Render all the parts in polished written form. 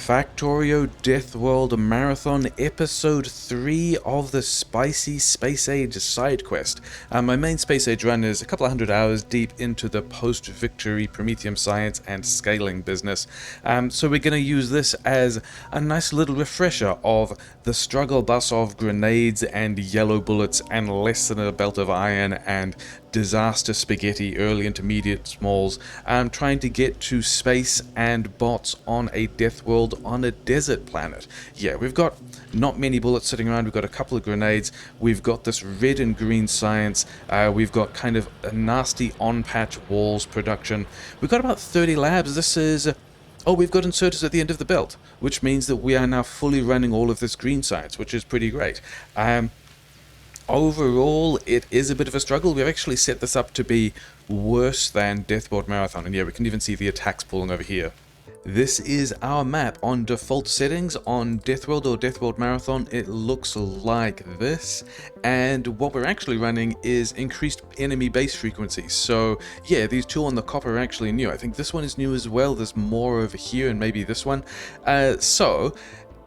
Factorio Deathworld Marathon Episode 3 of the Spicy Space Age side quest. My main Space Age run is a couple of hundred hours deep into the post-victory Prometheum science and scaling business, so we're going to use this as a nice little refresher of the struggle bus of grenades and yellow bullets and less than a belt of iron and disaster spaghetti, early, intermediate, smalls, trying to get to space and bots on a death world on a desert planet. Yeah, we've got not many bullets sitting around, we've got a couple of grenades, we've got this red and green science, we've got kind of a nasty on-patch walls production, we've got about 30 labs. This is... Oh, we've got inserters at the end of the belt, which means that we are now fully running all of this green science, which is pretty great. Overall, it is a bit of a struggle. We've actually set this up to be worse than Deathworld Marathon, and yeah, we can even see the attacks pulling over here. This is our map on default settings on Deathworld or Deathworld Marathon. It looks like this, and what we're actually running is increased enemy base frequency. So yeah, these two on the copper are actually new. I think this one is new as well. There's more over here and maybe this one. So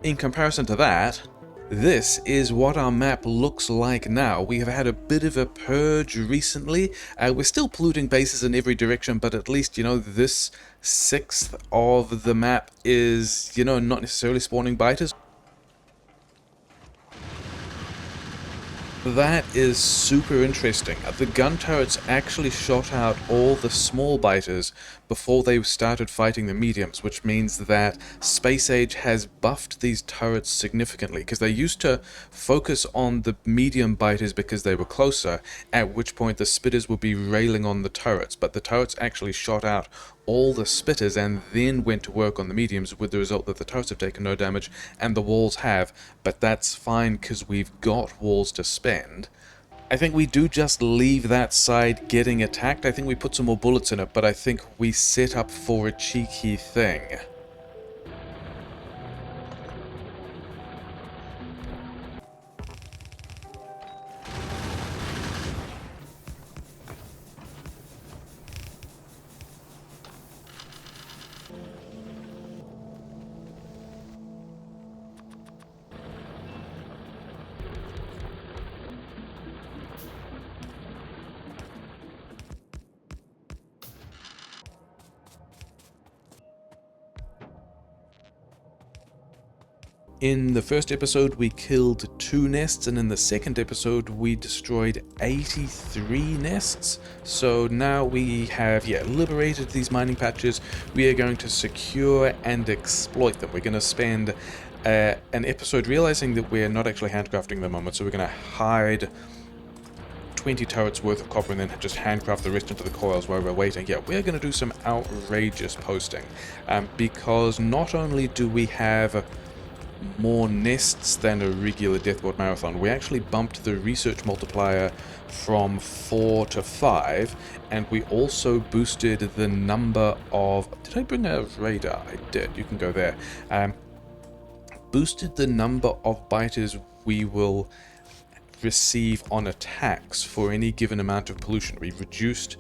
in comparison to that, this is what our map looks like now. We have had a bit of a purge recently. We're still polluting bases in every direction, but at least, you know, this sixth of the map is, you know, not necessarily spawning biters. That is super interesting. The gun turrets actually shot out all the small biters before they started fighting the mediums, which means that Space Age has buffed these turrets significantly, because they used to focus on the medium biters because they were closer, at which point the spitters would be railing on the turrets, but the turrets actually shot out all the spitters and then went to work on the mediums, with the result that the turrets have taken no damage and the walls have, but that's fine because we've got walls to spend. I think we do just leave that side getting attacked. I think we put some more bullets in it, but I think we set up for a cheeky thing. In the first episode we killed 2 nests, and in the second episode we destroyed 83 nests. So now we have, liberated these mining patches. We are going to secure and exploit them. We're going to spend an episode realizing that we're not actually handcrafting at the moment, so we're going to hide 20 turrets worth of copper and then just handcraft the rest into the coils while we're waiting. Yeah, we're going to do some outrageous posting, because not only do we have more nests than a regular Deathworld Marathon, we actually bumped the research multiplier from 4 to 5, and we also boosted the number of... Did I bring a radar? I did. You can go there. Boosted the number of biters we will receive on attacks for any given amount of pollution. We reduced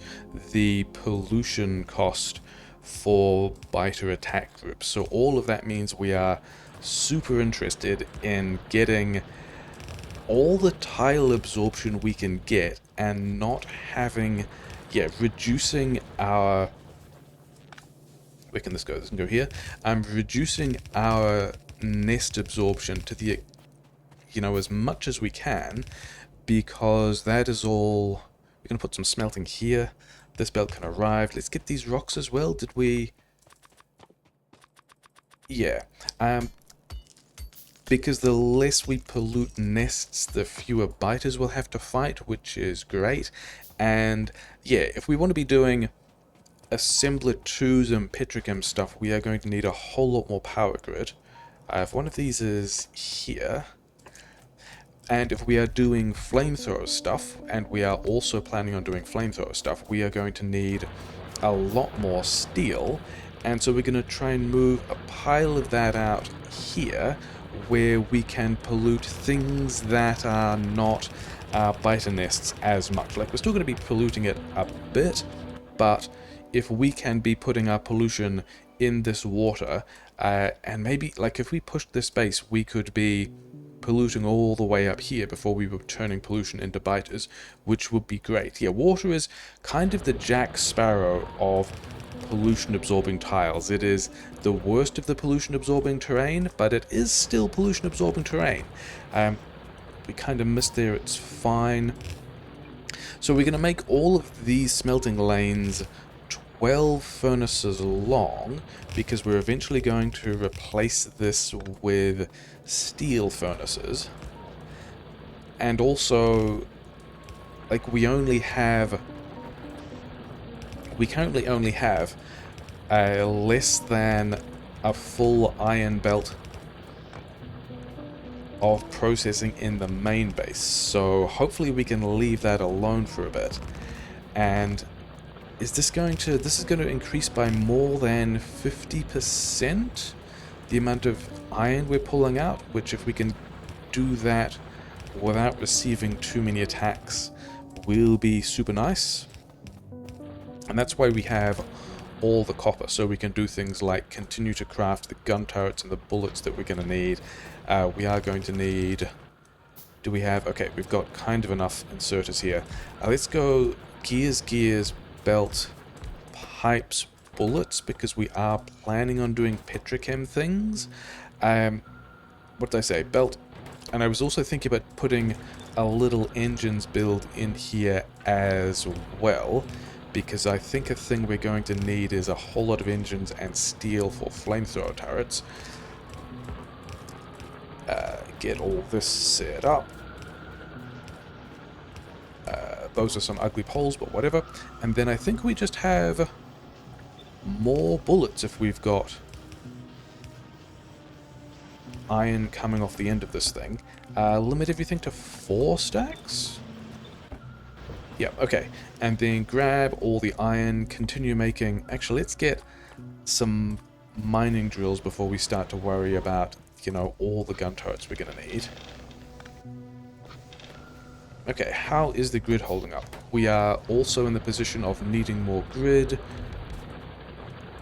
the pollution cost for biter attack groups. So all of that means we are super interested in getting all the tile absorption we can get and not having, reducing our... Where can this go? This can go here. Reducing our nest absorption to the, as much as we can, because that is all... We're going to put some smelting here. This belt can arrive. Let's get these rocks as well. Did we... Yeah. Because the less we pollute nests, the fewer biters we'll have to fight, which is great. And yeah, if we want to be doing assembler 2s and petrochem stuff, we are going to need a whole lot more power grid. If one of these is here, and if we are doing flamethrower stuff, and we are also planning on doing flamethrower stuff, we are going to need a lot more steel. And so we're going to try and move a pile of that out here, where we can pollute things that are not biter nests as much. Like, we're still going to be polluting it a bit, but if we can be putting our pollution in this water, And maybe, like, if we pushed this base, we could be polluting all the way up here before we were turning pollution into biters, which would be great. Yeah, water is kind of the Jack Sparrow of pollution-absorbing tiles. It is the worst of the pollution-absorbing terrain, but it is still pollution-absorbing terrain. We kind of missed there, it's fine. So we're going to make all of these smelting lanes 12 furnaces long, because we're eventually going to replace this with steel furnaces. And also, like, we currently only have less than a full iron belt of processing in the main base, so hopefully we can leave that alone for a bit. And this is going to increase by more than 50% the amount of iron we're pulling out, which, if we can do that without receiving too many attacks, will be super nice. And that's why we have all the copper, so we can do things like continue to craft the gun turrets and the bullets that we're going to need. We are going to need... Do we have... Okay, we've got kind of enough inserters here. Let's go gears, belt, pipes, bullets, because we are planning on doing petrochem things. What did I say? Belt. And I was also thinking about putting a little engines build in here as well, because I think a thing we're going to need is a whole lot of engines and steel for flamethrower turrets. Get all this set up. Those are some ugly poles, but whatever. And then I think we just have more bullets if we've got iron coming off the end of this thing. Limit everything to 4 stacks? Yeah, okay. And then grab all the iron, continue making... Actually, let's get some mining drills before we start to worry about, you know, all the gun turrets we're going to need. Okay, how is the grid holding up? We are also in the position of needing more grid.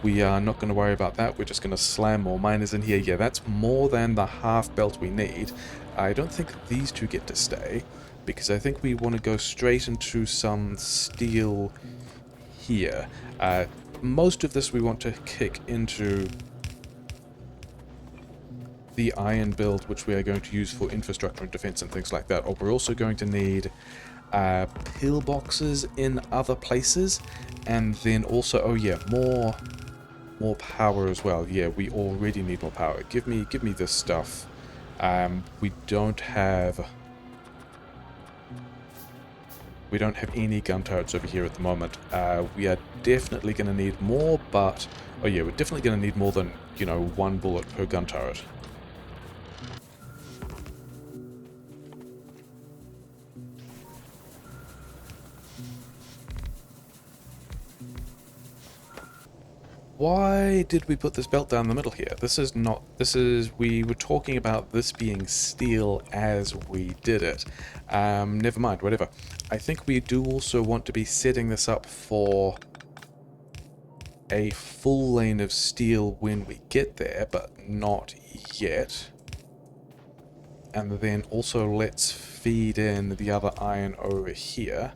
We are not going to worry about that. We're just going to slam more miners in here. Yeah, that's more than the half belt we need. I don't think these two get to stay, because I think we want to go straight into some steel here. Most of this we want to kick into the iron build, which we are going to use for infrastructure and defense and things like that. Or we're also going to need pillboxes in other places, and then also, oh yeah, more power as well. Yeah, we already need more power. Give me this stuff. We don't have any gun turrets over here at the moment. We are definitely going to need more, but oh yeah, we're definitely going to need more than, you know, 1 bullet per gun turret. Why did we put this belt down the middle here? We were talking about this being steel as we did it. Never mind, whatever. I think we do also want to be setting this up for a full lane of steel when we get there, but not yet. And then also let's feed in the other iron over here.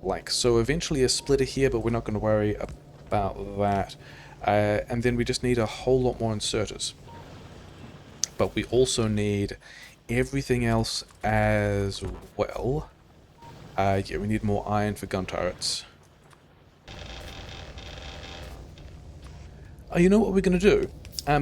Like so, eventually a splitter here, but we're not going to worry about that. And then we just need a whole lot more inserters. But we also need everything else as well. Yeah, we need more iron for gun turrets. Oh, you know what we're going to do?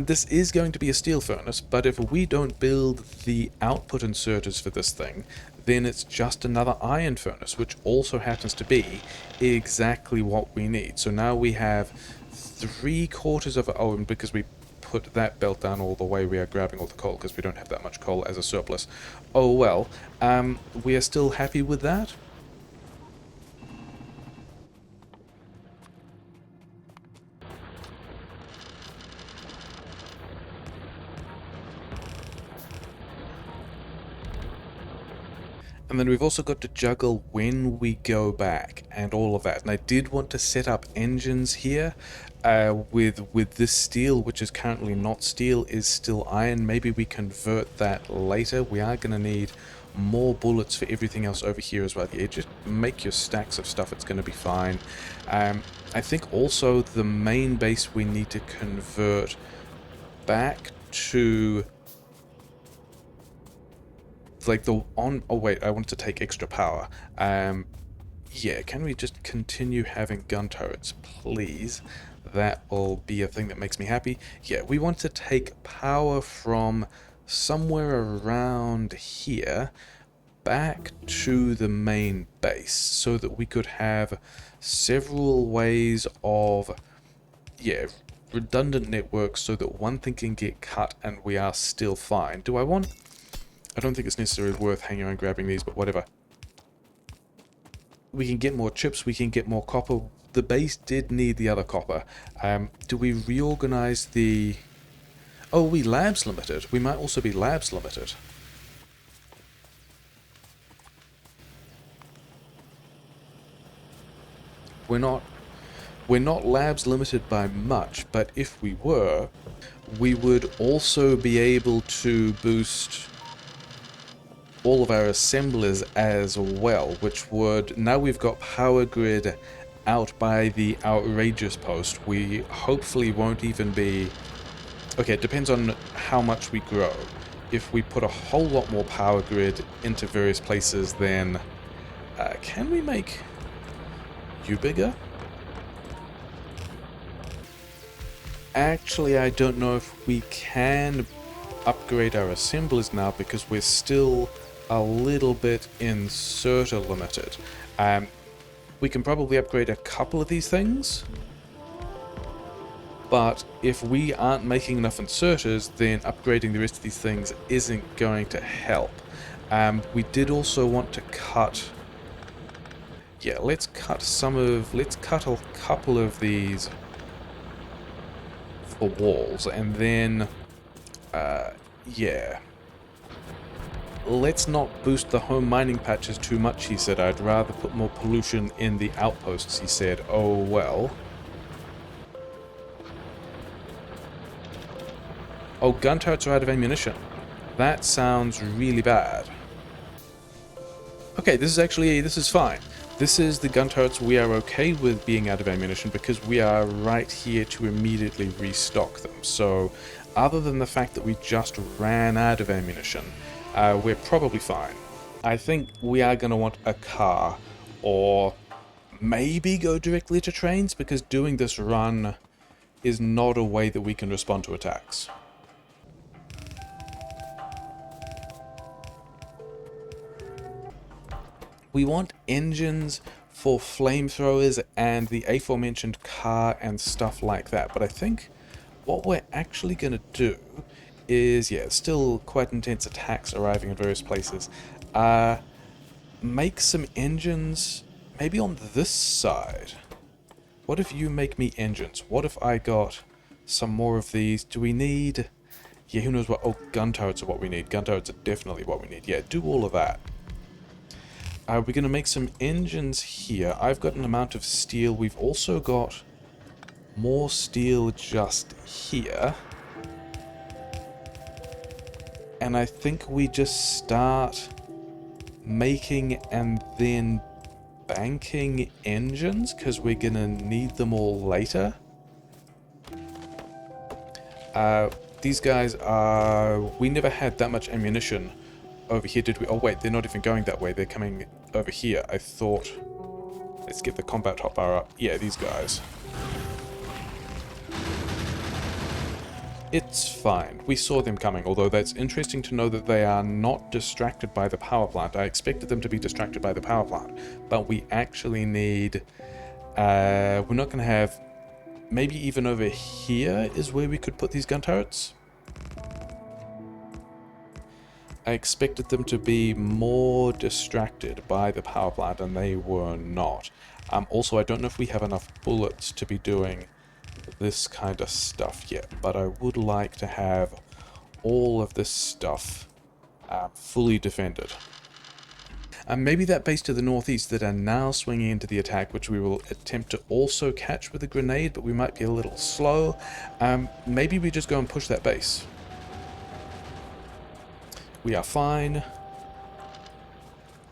This is going to be a steel furnace, but if we don't build the output inserters for this thing, then it's just another iron furnace, which also happens to be exactly what we need. So now we have 3/4 of... Oh, and because we put that belt down all the way, we are grabbing all the coal, because we don't have that much coal as a surplus. Oh well, we are still happy with that. And then we've also got to juggle when we go back and all of that. And I did want to set up engines here with this steel, which is currently not steel, is still iron. Maybe we convert that later. We are going to need more bullets for everything else over here as well. Yeah, just make your stacks of stuff. It's going to be fine. I think also the main base we need to convert back to... like the on... oh wait, I want to take extra power. Yeah, can we just continue having gun turrets, please? That will be a thing that makes me happy. Yeah, we want to take power from somewhere around here back to the main base so that we could have several ways of, yeah, redundant networks so that one thing can get cut and we are still fine. Do I want... I don't think it's necessarily worth hanging around grabbing these, but whatever. We can get more chips, we can get more copper. The base did need the other copper. Do we reorganize the... oh, we labs limited. We might also be labs limited. We're not labs limited by much, but if we were, we would also be able to boost all of our assemblers as well, which would... now we've got power grid out by the outrageous post. We hopefully won't even be... okay, it depends on how much we grow. If we put a whole lot more power grid into various places, then can we make you bigger? Actually, I don't know if we can upgrade our assemblers now because we're still a little bit inserter limited. We can probably upgrade a couple of these things, but if we aren't making enough inserters, then upgrading the rest of these things isn't going to help. We did also want to cut... yeah, let's cut a couple of these for walls, and then yeah, let's not boost the home mining patches too much, he said. I'd rather put more pollution in the outposts, he said. Oh well. Oh, gun turrets are out of ammunition. That sounds really bad. Okay, this is fine. This is the gun turrets. We are okay with being out of ammunition because we are right here to immediately restock them. So, other than the fact that we just ran out of ammunition, we're probably fine. I think we are going to want a car, or maybe go directly to trains, because doing this run is not a way that we can respond to attacks. We want engines for flamethrowers and the aforementioned car and stuff like that, but I think what we're actually going to do is, yeah, still quite intense attacks arriving in various places. Make some engines, maybe on this side. What if you make me engines? What if I got some more of these? Do we need... yeah, who knows what... oh, gun turrets are what we need. Gun turrets are definitely what we need. Yeah, do all of that. We're going to make some engines here. I've got an amount of steel. We've also got more steel just here. And I think we just start making and then banking engines, because we're going to need them all later. These guys are... we never had that much ammunition over here, did we? Oh wait, they're not even going that way. They're coming over here. I thought... let's get the combat hotbar up. Yeah, these guys. It's fine. We saw them coming, although that's interesting to know that they are not distracted by the power plant. I expected them to be distracted by the power plant, but we actually need... we're not going to have... maybe even over here is where we could put these gun turrets. I expected them to be more distracted by the power plant, and they were not. Also, I don't know if we have enough bullets to be doing this kind of stuff yet, but I would like to have all of this stuff fully defended. Maybe that base to the northeast that are now swinging into the attack, which we will attempt to also catch with a grenade, but we might be a little slow. Maybe we just go and push that base. We are fine.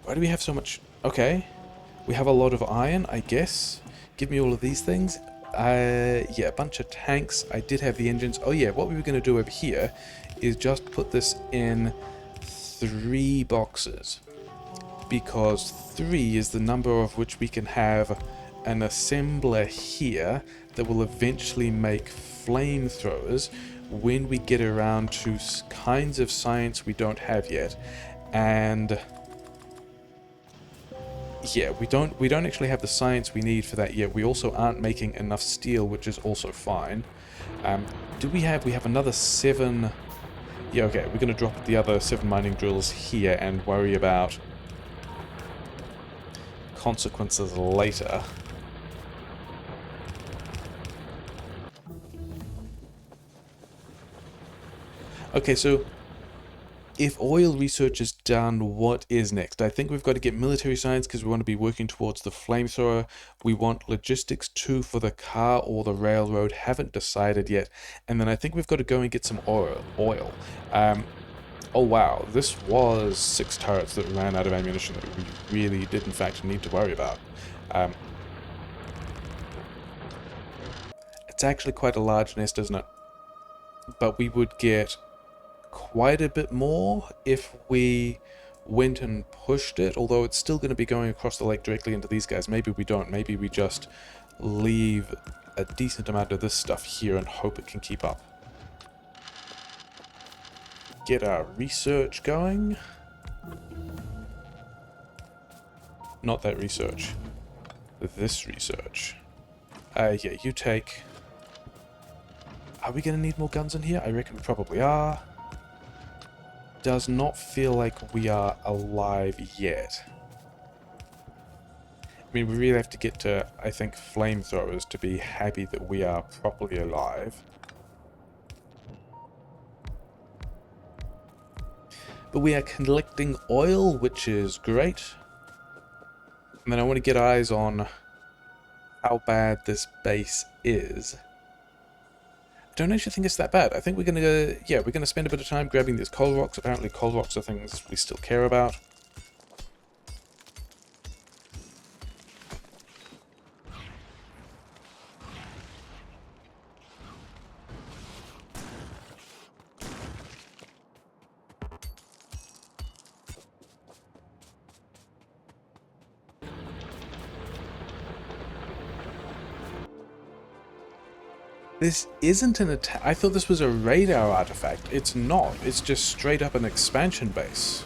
Why do we have so much? Okay. We have a lot of iron, I guess. Give me all of these things. Yeah, a bunch of tanks. I did have the engines. Oh yeah, what we were going to do over here is just put this in 3 boxes. Because 3 is the number of which we can have an assembler here that will eventually make flamethrowers when we get around to kinds of science we don't have yet. And yeah, we don't actually have the science we need for that yet. We also aren't making enough steel, which is also fine. We have another 7. Yeah, okay, we're going to drop the other 7 mining drills here and worry about consequences later. Okay, so if oil research is done, what is next? I think we've got to get military science because we want to be working towards the flamethrower. We want logistics too for the car or the railroad. Haven't decided yet. And then I think we've got to go and get some oil. Oh wow, this was 6 turrets that ran out of ammunition that we really did in fact need to worry about. It's actually quite a large nest, isn't it? But we would get quite a bit more if we went and pushed it, although it's still going to be going across the lake directly into these guys. Maybe we don't. Maybe we just leave a decent amount of this stuff here and hope it can keep up. Get our research going. Not that research. This research. Yeah, you take... Are we going to need more guns in here? I reckon we probably are. Does not feel like we are alive yet. I mean, we really have to get to, I think, flamethrowers to be happy that we are properly alive. But we are collecting oil, which is great. And then I want to get eyes on how bad this base is. I don't actually think it's that bad. I think we're going to, yeah, we're going to spend a bit of time grabbing these coal rocks. Apparently coal rocks are things we still care about. This isn't an attack. I thought this was a radar artifact. It's not. It's just straight up an expansion base.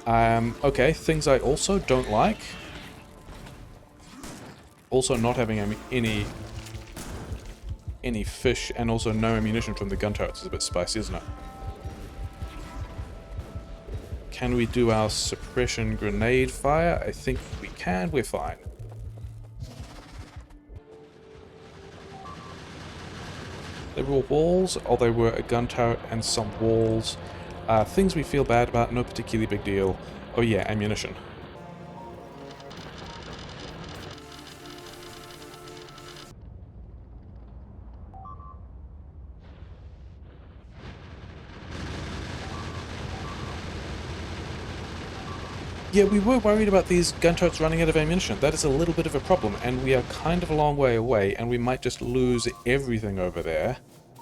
Okay, things I also don't like. Also not having any fish and also no ammunition from the gun turrets is a bit spicy, isn't it? Can we do our suppression grenade fire? I think we can. We're fine. There were walls, or they were a gun turret and some walls. Things we feel bad about, no particularly big deal. Oh yeah, ammunition. Yeah, we were worried about these gun turrets running out of ammunition. That is a little bit of a problem, and we are kind of a long way away, and we might just lose everything over there.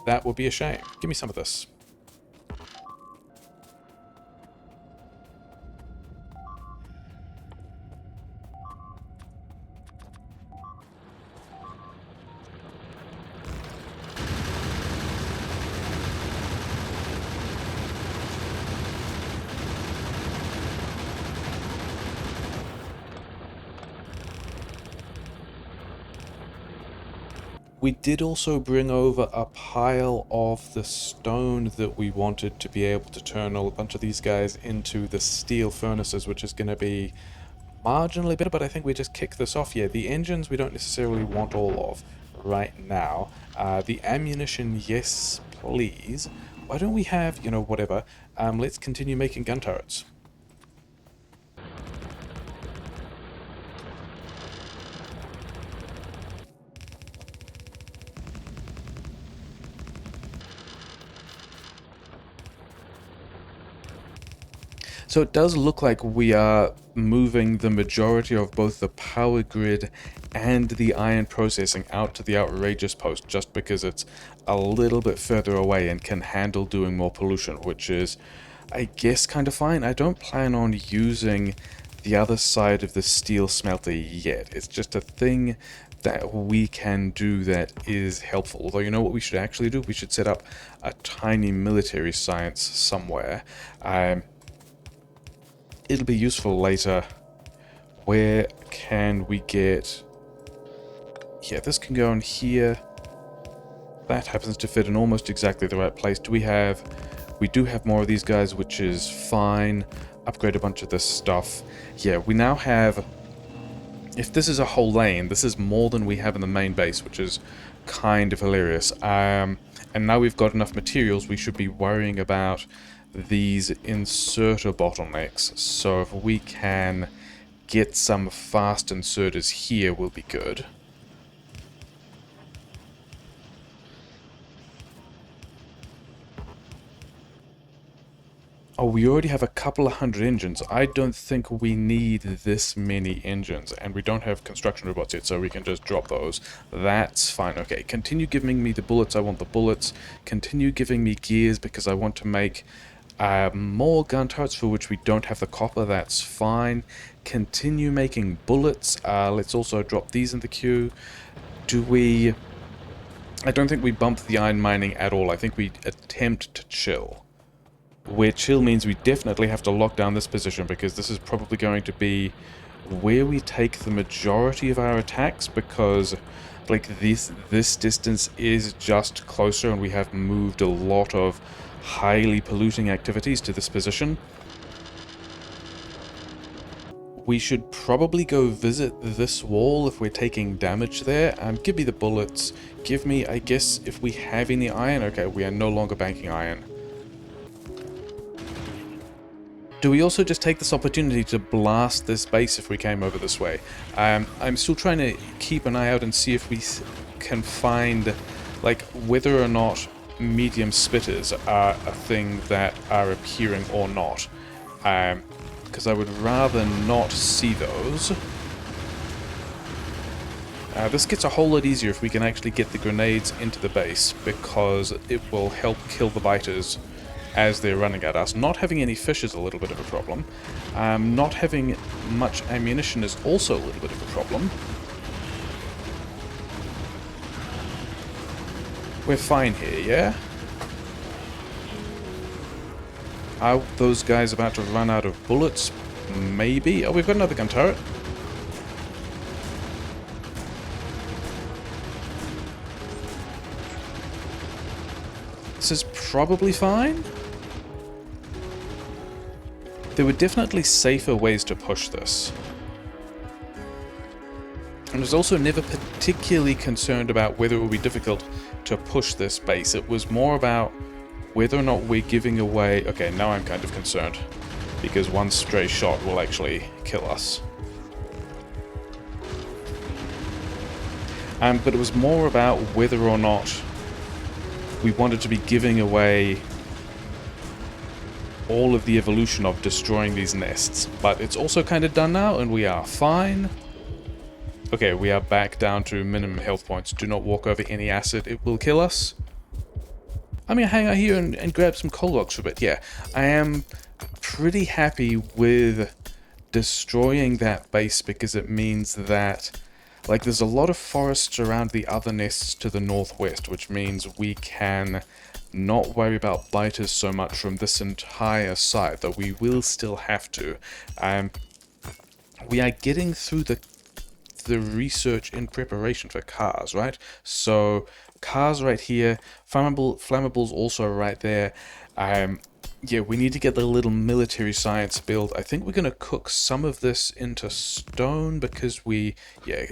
That would be a shame. Give me some of this. We did also bring over a pile of the stone that we wanted to be able to turn a bunch of these guys into the steel furnaces, which is going to be marginally better, but I think we just kick this off here. The engines we don't necessarily want all of right now. The ammunition, yes, please. Why don't we have, you know, whatever. Let's continue making gun turrets. So it does look like we are moving the majority of both the power grid and the iron processing out to the outrageous post just because it's a little bit further away and can handle doing more pollution, which is, I guess, kind of fine. I don't plan on using the other side of the steel smelter yet. It's just a thing that we can do that is helpful. Although, you know what we should actually do? We should set up a tiny military science somewhere. It'll be useful later. Where can we get... Yeah, this can go in here. That happens to fit in almost exactly the right place. Do we have... We do have more of these guys, which is fine. Upgrade a bunch of this stuff. Yeah, we now have... If this is a whole lane, this is more than we have in the main base, which is kind of hilarious. And now we've got enough materials, we should be worrying about these inserter bottlenecks. So if we can get some fast inserters here, will be good. Oh, we already have a couple of hundred engines. I don't think we need this many engines, and we don't have construction robots yet, so we can just drop those. That's fine. Okay, continue giving me the bullets. I want the bullets. Continue giving me gears because I want to make more gun turrets for which we don't have the copper. That's fine. Continue making bullets. Let's also drop these in the queue. Do we... I don't think we bump the iron mining at all. I think we attempt to chill. Where chill means we definitely have to lock down this position because this is probably going to be where we take the majority of our attacks because like this distance is just closer and we have moved a lot of highly polluting activities to this position. We should probably go visit this wall if we're taking damage there. Give me the bullets. Give me, I guess, if we have any iron. Okay, we are no longer banking iron. Do we also just take this opportunity to blast this base if we came over this way? I'm still trying to keep an eye out and see if we can find, like, whether or not medium spitters are a thing that are appearing or not. Because I would rather not see those. This gets a whole lot easier if we can actually get the grenades into the base, because it will help kill the biters as they're running at us. Not having any fish is a little bit of a problem. Not having much ammunition is also a little bit of a problem. We're fine here, yeah? Are those guys about to run out of bullets? Maybe. Oh, we've got another gun turret. This is probably fine. There were definitely safer ways to push this. And I was also never particularly concerned about whether it would be difficult to push this base. It was more about whether or not we're giving away... Okay, now I'm kind of concerned, because one stray shot will actually kill us. But it was more about whether or not we wanted to be giving away all of the evolution of destroying these nests. But it's also kind of done now, and we are fine. Okay, we are back down to minimum health points. Do not walk over any acid, it will kill us. I'm gonna hang out here and grab some coal blocks for a bit. Yeah, I am pretty happy with destroying that base because it means that, like, there's a lot of forests around the other nests to the northwest, which means we can not worry about biters so much from this entire side, though we will still have to. We are getting through the research in preparation for cars, right? So cars right here, flammables also right there. Yeah, we need to get the little military science build. I think we're going to cook some of this into stone because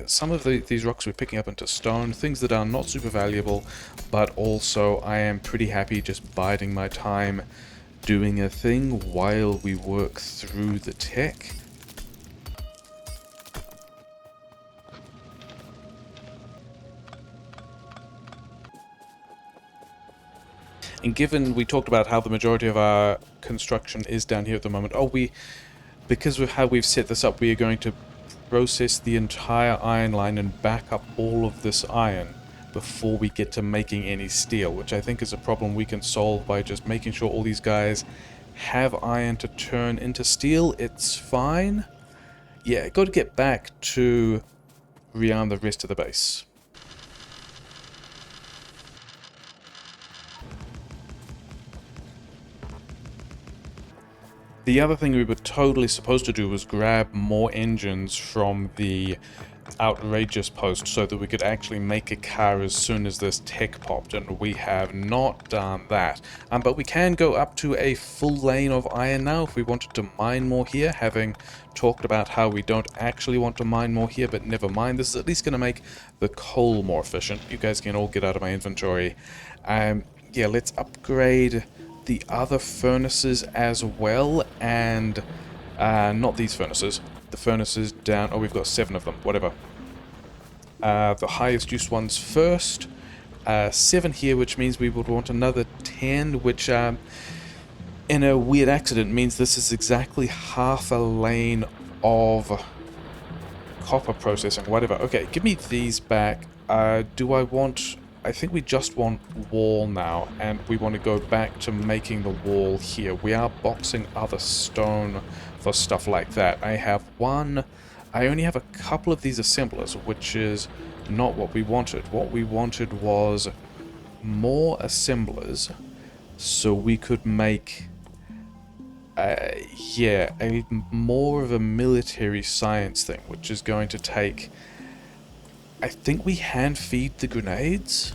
some of these rocks we're picking up into stone, things that are not super valuable, but also I am pretty happy just biding my time doing a thing while we work through the tech. And given we talked about how the majority of our construction is down here at the moment, because of how we've set this up, we are going to process the entire iron line and back up all of this iron before we get to making any steel, which I think is a problem we can solve by just making sure all these guys have iron to turn into steel. It's fine. Yeah, got to get back to rearm the rest of the base. The other thing we were totally supposed to do was grab more engines from the outrageous post so that we could actually make a car as soon as this tech popped, and we have not done that. But we can go up to a full lane of iron now if we wanted to mine more here, having talked about how we don't actually want to mine more here, but never mind. This is at least going to make the coal more efficient. You guys can all get out of my inventory. Yeah, let's upgrade the other furnaces as well, and not these furnaces. The furnaces down... oh, we've got 7 of them, whatever. The highest use ones first. 7 here, which means we would want another 10, which in a weird accident means this is exactly half a lane of copper processing, whatever. Okay, give me these back. Do I want... I think we just want wall now, and we want to go back to making the wall here. We are boxing other stone for stuff like that. I only have a couple of these assemblers, which is not what we wanted. What we wanted was more assemblers so we could make more of a military science thing, which is going to take... I think we hand feed the grenades.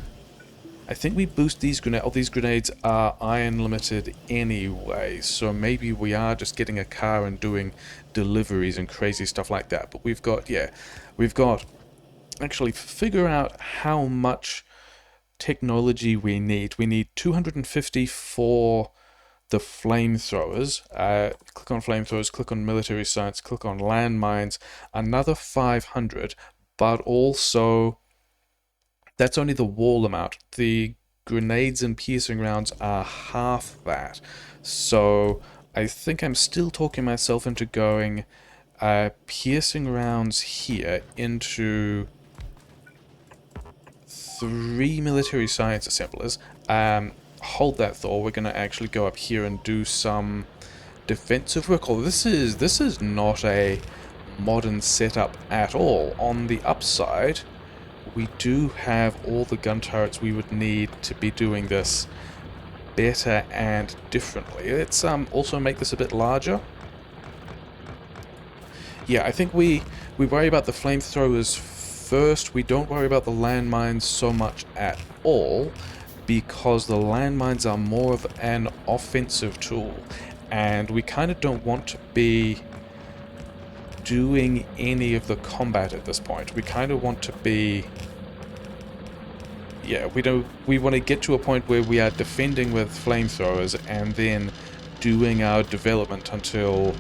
I think we boost these grenades. All these grenades are iron limited anyway, so maybe we are just getting a car and doing deliveries and crazy stuff like that. But we've got actually figure out how much technology we need. We need 250 for the flamethrowers. Click on flamethrowers, click on military science, click on landmines, another 500. But also, that's only the wall amount. The grenades and piercing rounds are half that. So I think I'm still talking myself into going piercing rounds here into 3 military science assemblers. Hold that thought. We're going to actually go up here and do some defensive work. Oh, this is not a modern setup at all. On the upside, we do have all the gun turrets we would need to be doing this better and differently. Let's also make this a bit larger. Yeah, I think we worry about the flamethrowers first. We don't worry about the landmines so much at all, because the landmines are more of an offensive tool, and we kind of don't want to be doing any of the combat at this point. We kind of want to be... yeah, we want to get to a point where we are defending with flamethrowers and then doing our development until...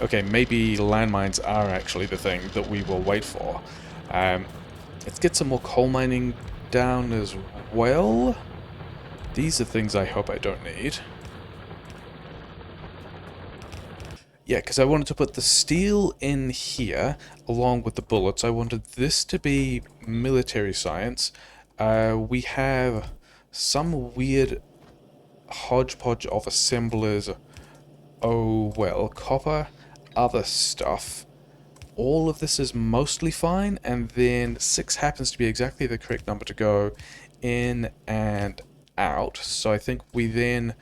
okay, maybe landmines are actually the thing that we will wait for. Let's get some more coal mining down as well. These are things I hope I don't need. Yeah, because I wanted to put the steel in here along with the bullets. I wanted this to be military science. We have some weird hodgepodge of assemblers. Oh well, copper, other stuff. All of this is mostly fine, and then 6 happens to be exactly the correct number to go in and out. So I think we then...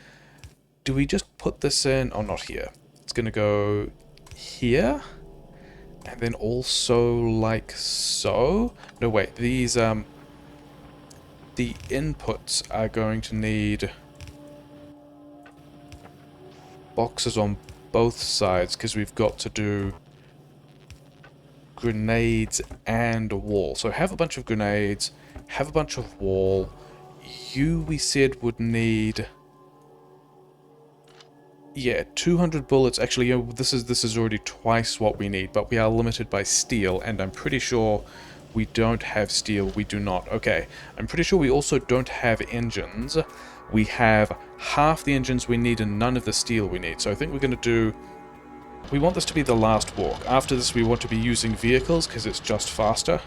do we just put this in? Oh, not here. It's going to go here, and then also like so. No, wait, these, the inputs are going to need boxes on both sides, because we've got to do grenades and wall. So have a bunch of grenades, have a bunch of wall. You, we said, would need... yeah, 200 bullets. Actually, you know, this is already twice what we need, but we are limited by steel, and I'm pretty sure we don't have steel. We do not. Okay, I'm pretty sure we also don't have engines, We have half the engines we need and none of the steel we need. So I think we're going to do... We want this to be the last walk. After this we want to be using vehicles because it's just faster.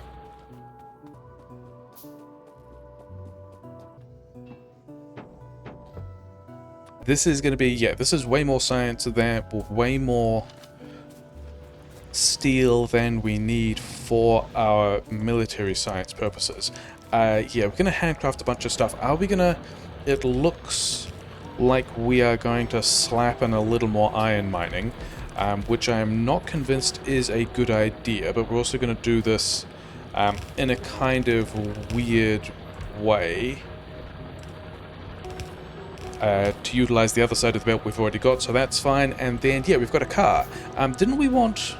This is going to be... Yeah, this is way more science than... way more steel than we need for our military science purposes. Yeah, we're going to handcraft a bunch of stuff. Are we going to... It looks like we are going to slap in a little more iron mining, which I am not convinced is a good idea, but we're also going to do this in a kind of weird way to utilize the other side of the belt we've already got, so that's fine. And then, yeah, we've got a car. Didn't we want...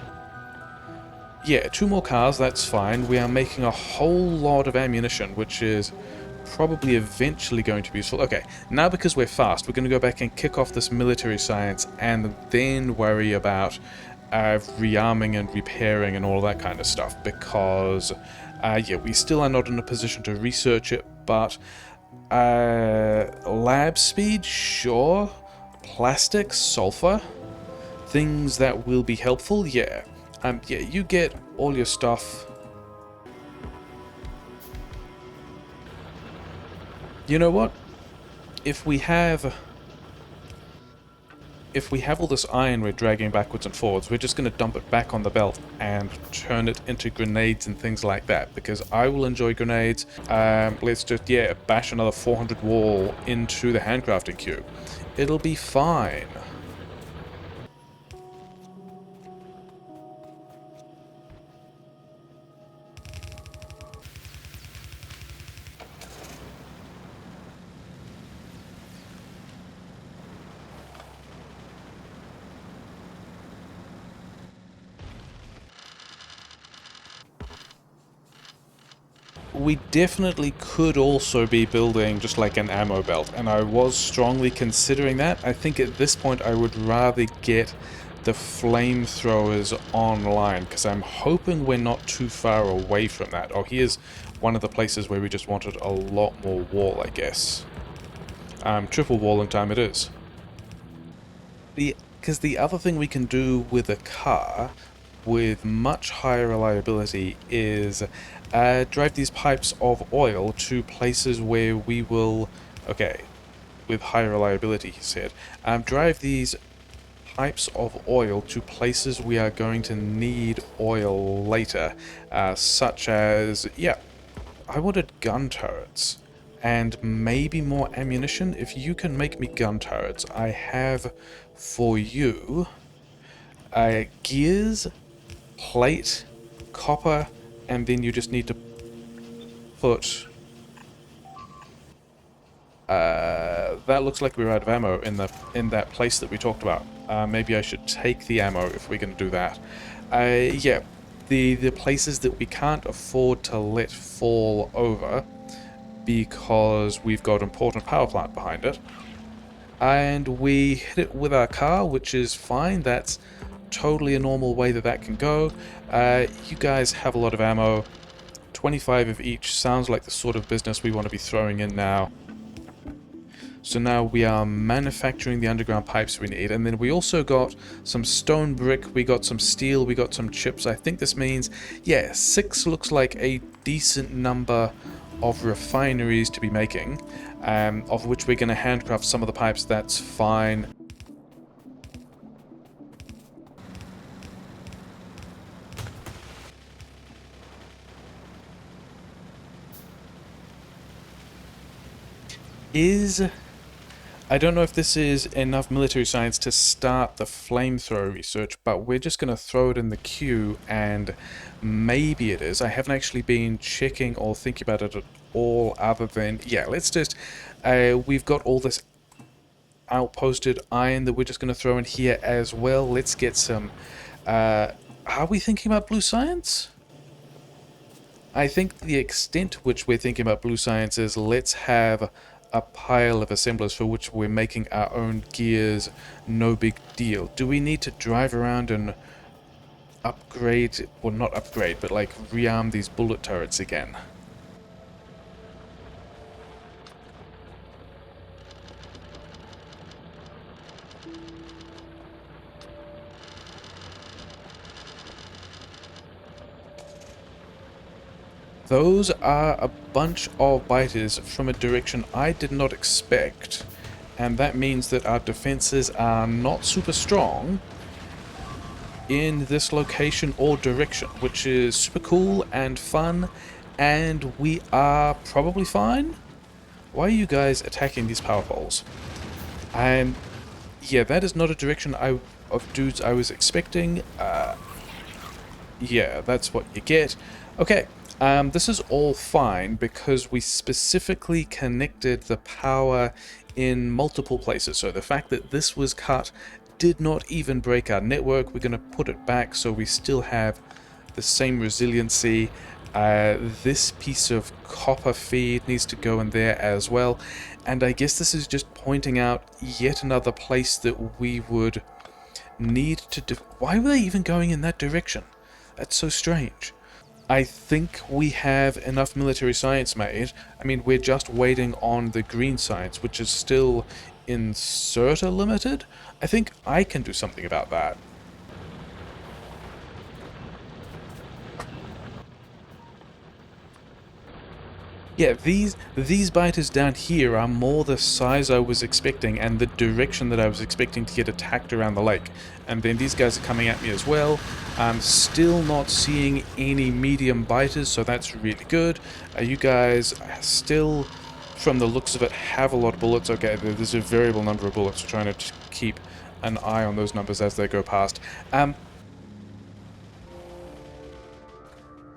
Yeah, 2 more cars, that's fine. We are making a whole lot of ammunition, which is probably eventually going to be useful. Okay, now because we're fast, we're going to go back and kick off this military science and then worry about rearming and repairing and all that kind of stuff, because, yeah, we still are not in a position to research it, but lab speed, sure. Plastic, sulfur, things that will be helpful, yeah. Yeah, you get all your stuff. You know what? If we have all this iron we're dragging backwards and forwards, we're just going to dump it back on the belt and turn it into grenades and things like that, because I will enjoy grenades. Let's just, yeah, bash another 400 wall into the handcrafting cube. It'll be fine. We definitely could also be building just like an ammo belt, and I was strongly considering that. I think at this point I would rather get the flamethrowers online, because I'm hoping we're not too far away from that. Oh, here's one of the places where we just wanted a lot more wall, I guess. Triple walling time it is. Because the other thing we can do with a car with much higher reliability is drive these pipes of oil to places where we will... Okay, with higher reliability, he said. Drive these pipes of oil to places we are going to need oil later, such as... Yeah, I wanted gun turrets. And maybe more ammunition. If you can make me gun turrets, I have for you gears, plate, copper, and then you just need to put... that looks like we're out of ammo in that place that we talked about. Maybe I should take the ammo if we're going to do that. Yeah, the places that we can't afford to let fall over, because we've got important power plant behind it. And we hit it with our car, which is fine. That's totally a normal way that can go. You guys have a lot of ammo. 25 of each sounds like the sort of business we want to be throwing in now. So now we are manufacturing the underground pipes we need, and then we also got some stone brick, we got some steel, we got some chips. I think this means, yeah, 6 looks like a decent number of refineries to be making, of which we're going to handcraft some of the pipes. That's fine. I don't know if this is enough military science to start the flamethrower research, but we're just going to throw it in the queue, and maybe it is. I haven't actually been checking or thinking about it at all, other than, yeah, let's just, we've got all this outposted iron that we're just going to throw in here as well. Let's get some, are we thinking about blue science? I think the extent to which we're thinking about blue science is let's have a pile of assemblers for which we're making our own gears, no big deal. Do we need to drive around and upgrade, well not upgrade, but like rearm these bullet turrets again? Those are a bunch of biters from a direction I did not expect, and that means that our defenses are not super strong in this location or direction, which is super cool and fun, and we are probably fine. Why are you guys attacking these power poles? And yeah, that is not a direction of dudes I was expecting. Yeah, that's what you get. Okay, this is all fine because we specifically connected the power in multiple places. So the fact that this was cut did not even break our network. We're going to put it back so we still have the same resiliency. This piece of copper feed needs to go in there as well. And I guess this is just pointing out yet another place that we would need to... Why were they even going in that direction? That's so strange. I think we have enough military science made. I mean, we're just waiting on the green science, which is still inserter limited. I think I can do something about that. Yeah, these biters down here are more the size I was expecting and the direction that I was expecting to get attacked around the lake. And then these guys are coming at me as well. I'm still not seeing any medium biters, so that's really good. You guys still, from the looks of it, have a lot of bullets. Okay, there's a variable number of bullets. We're trying to keep an eye on those numbers as they go past. I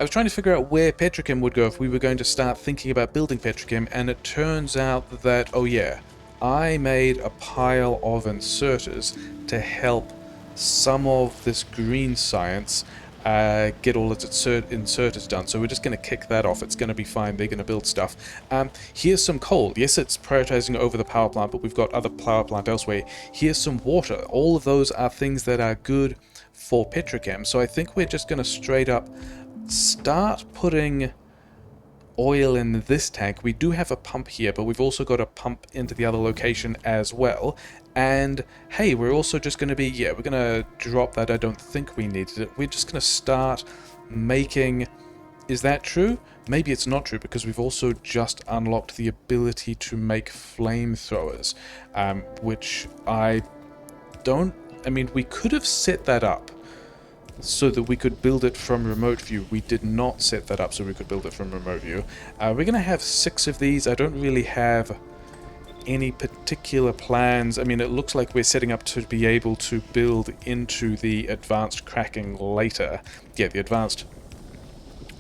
was trying to figure out where Petrochem would go if we were going to start thinking about building Petrochem, and it turns out that, oh yeah, I made a pile of inserters to help some of this green science get all its inserters done. So we're just going to kick that off. It's going to be fine. They're going to build stuff. Here's some coal. Yes, it's prioritizing over the power plant, but we've got other power plant elsewhere. Here's some water. All of those are things that are good for Petrochem. So I think we're just going to straight up start putting oil in this tank. We do have a pump here, but we've also got a pump into the other location as well. And hey, we're also just going to be, yeah, we're going to drop that. I don't think we needed it. We're just going to start making... Is that true? Maybe it's not true, because we've also just unlocked the ability to make flamethrowers, which I don't... I mean, we could have set that up so that we could build it from remote view. We did not set that up so we could build it from remote view. We're going to have 6 of these. I don't really have any particular plans. I mean, it looks like we're setting up to be able to build into the advanced cracking later. Yeah, the advanced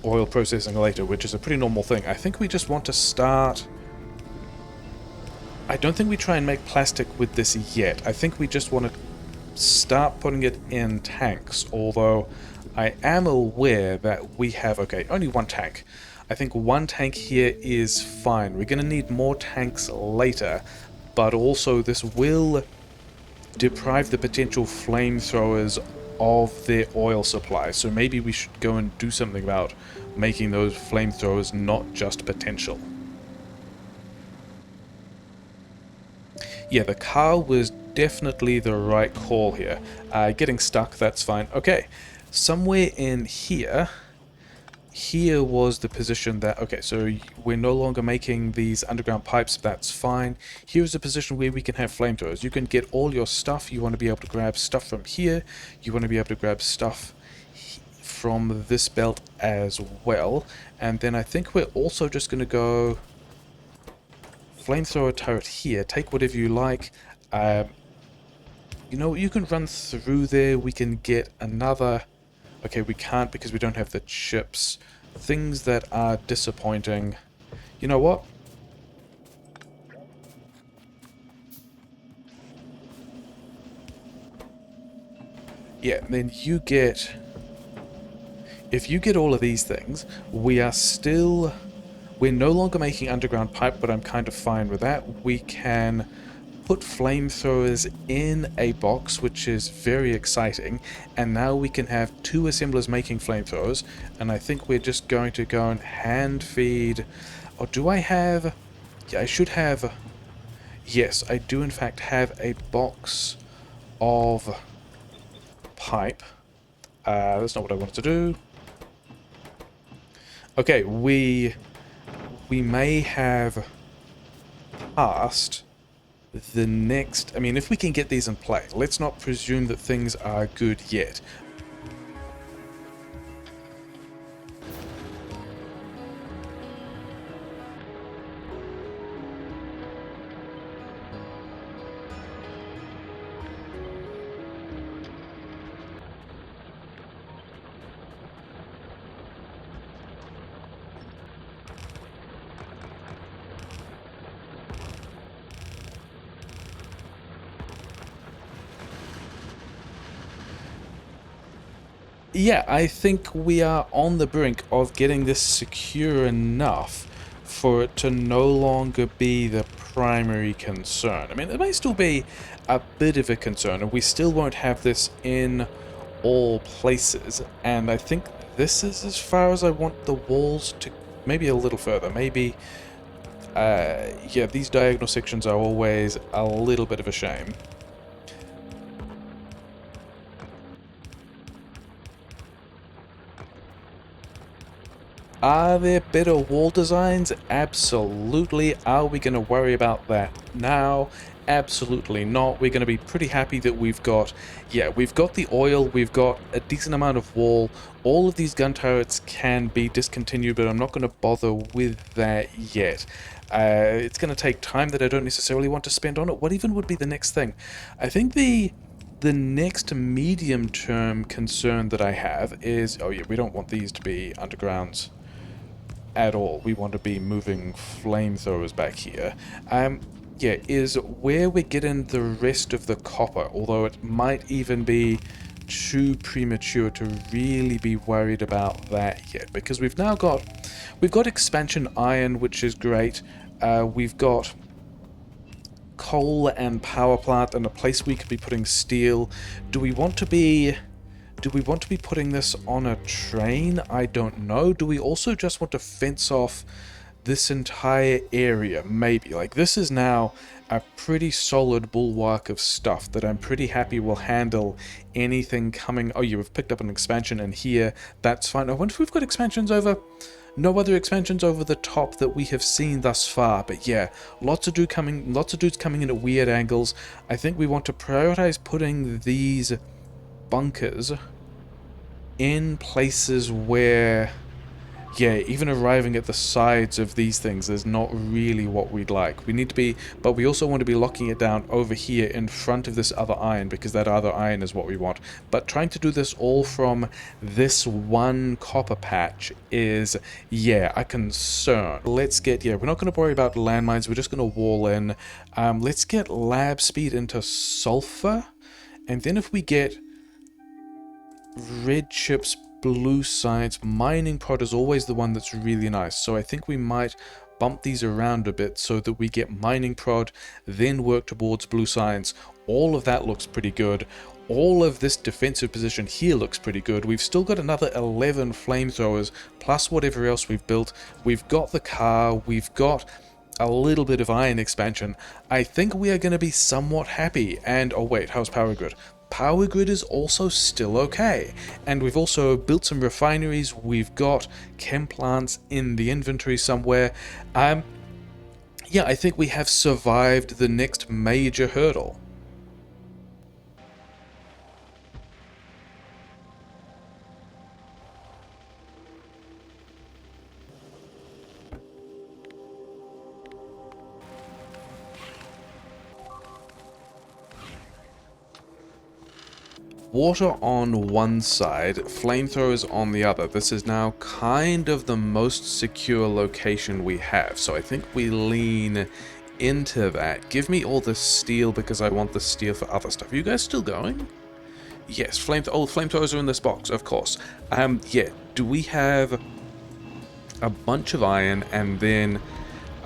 oil processing later, which is a pretty normal thing. I think we just want to start... I don't think we try and make plastic with this yet. I think we just want to start putting it in tanks, although I am aware that we have, okay, only one tank. I think one tank here is fine. We're going to need more tanks later, but also this will deprive the potential flamethrowers of their oil supply, so maybe we should go and do something about making those flamethrowers not just potential. Yeah, the car was definitely the right call here. Getting stuck, that's fine. Okay, somewhere in here was the position that... Okay, so we're no longer making these underground pipes, that's fine. Here's a position where we can have flamethrowers. You can get all your stuff. You want to be able to grab stuff from here. You want to be able to grab stuff from this belt as well. And then I think we're also just going to go... Flamethrower turret here. Take whatever you like. You know, you can run through there. We can get another... Okay, we can't because we don't have the chips. Things that are disappointing. You know what? Yeah, then you get... If you get all of these things, we are still... We're no longer making underground pipe, but I'm kind of fine with that. We can put flamethrowers in a box, which is very exciting. And now we can have 2 assemblers making flamethrowers. And I think we're just going to go and hand feed... Or do I have... Yeah, I should have... Yes, I do in fact have a box of pipe. That's not what I wanted to do. Okay, we may have passed the next... I mean, if we can get these in play, let's not presume that things are good yet. Yeah, I think we are on the brink of getting this secure enough for it to no longer be the primary concern. I mean, it may still be a bit of a concern, and we still won't have this in all places, and I think this is as far as I want the walls to... maybe a little further, maybe... yeah, these diagonal sections are always a little bit of a shame. Are there better wall designs? Absolutely. Are we going to worry about that now? Absolutely not. We're going to be pretty happy that we've got, yeah, we've got the oil, we've got a decent amount of wall. All of these gun turrets can be discontinued, but I'm not going to bother with that yet. It's going to take time that I don't necessarily want to spend on it. What even would be the next thing? I think the next medium-term concern that I have is, oh yeah, we don't want these to be undergrounds at all. We want to be moving flamethrowers back here. Yeah, is where we're getting the rest of the copper, although it might even be too premature to really be worried about that yet, because we've got expansion iron, which is great. We've got coal and power plant and a place we could be putting steel. Do we want to be putting this on a train? I don't know. Do we also just want to fence off this entire area? Maybe. Like, this is now a pretty solid bulwark of stuff that I'm pretty happy will handle anything coming. Oh, yeah, we've picked up an expansion in here. That's fine. I wonder if we've got expansions over... no other expansions over the top that we have seen thus far, but yeah, lots of dudes coming in at weird angles. I think we want to prioritize putting these bunkers in places where, yeah, even arriving at the sides of these things is not really what we'd like. We need to be, but we also want to be locking it down over here in front of this other iron, because that other iron is what we want. But trying to do this all from this one copper patch is, yeah, a concern. Let's get, yeah, we're not going to worry about landmines, we're just going to wall in. Let's get lab speed into sulfur, and then if we get red chips, blue science, mining prod is always the one that's really nice. So I think we might bump these around a bit so that we get mining prod, then work towards blue science. All of that looks pretty good. All of this defensive position here looks pretty good. We've still got another 11 flamethrowers, plus whatever else we've built. We've got the car, we've got a little bit of iron expansion. I think we are going to be somewhat happy. And, oh wait, how's power grid? Power grid is also still okay, and we've also built some refineries. We've got chem plants in the inventory somewhere. Yeah, I think we have survived the next major hurdle. Water on one side, flamethrowers on the other. This is now kind of the most secure location we have, so I think we lean into that. Give me all the steel because I want the steel for other stuff. Are you guys still going? Yes, flamethrowers are in this box, of course. Yeah, do we have a bunch of iron, and then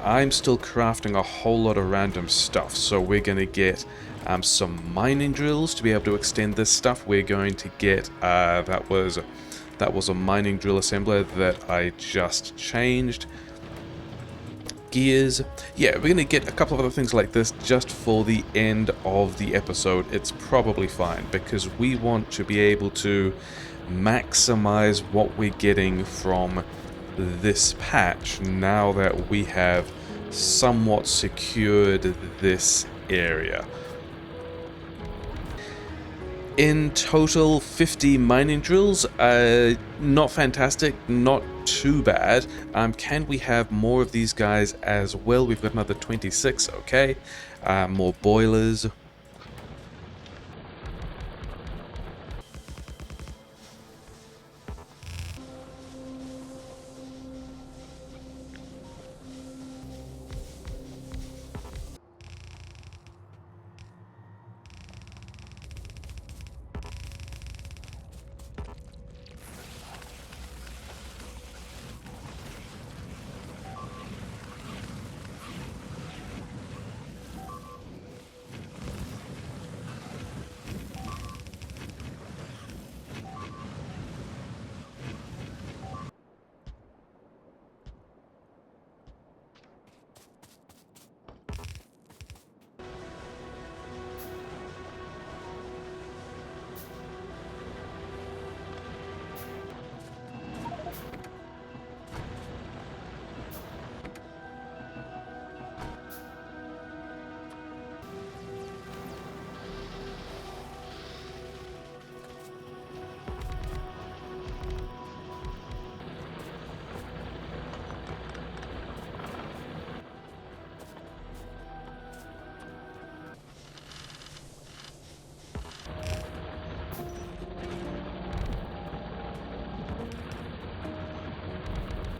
I'm still crafting a whole lot of random stuff, so we're going to get some mining drills to be able to extend this stuff. We're going to get, that was a mining drill assembler that I just changed. gears. Yeah, we're gonna get a couple of other things like this just for the end of the episode. It's probably fine because we want to be able to maximize what we're getting from this patch now that we have somewhat secured this area. In total, 50 mining drills. Not fantastic, not too bad. Can we have more of these guys as well? We've got another 26, okay. More boilers.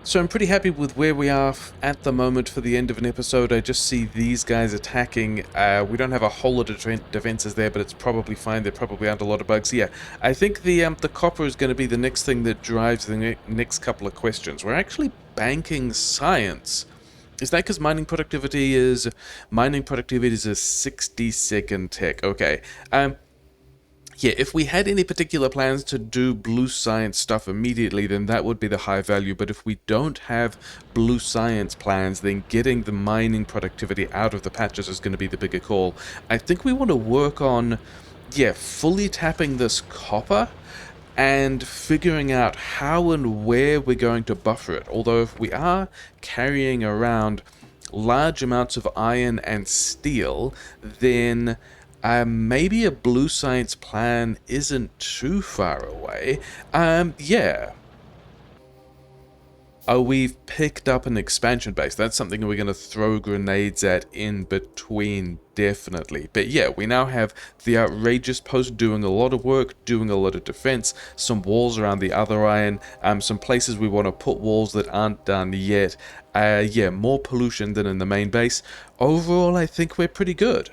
So I'm pretty happy with where we are at the moment for the end of an episode. I just see these guys attacking. We don't have a whole lot of defenses there, but it's probably fine. There probably aren't a lot of bugs. Yeah, I think the copper is going to be the next thing that drives the next couple of questions. We're actually banking science. Is that because mining productivity is a 60-second tick? Okay. Yeah, if we had any particular plans to do blue science stuff immediately, then that would be the high value. But if we don't have blue science plans, then getting the mining productivity out of the patches is going to be the bigger call. I think we want to work on, yeah, fully tapping this copper and figuring out how and where we're going to buffer it. Although if we are carrying around large amounts of iron and steel, then maybe a blue science plan isn't too far away. Yeah. Oh, we've picked up an expansion base. That's something we're going to throw grenades at in between, definitely. But yeah, we now have the outrageous post doing a lot of work, doing a lot of defense, some walls around the other iron, some places we want to put walls that aren't done yet. Yeah, more pollution than in the main base. Overall, I think we're pretty good.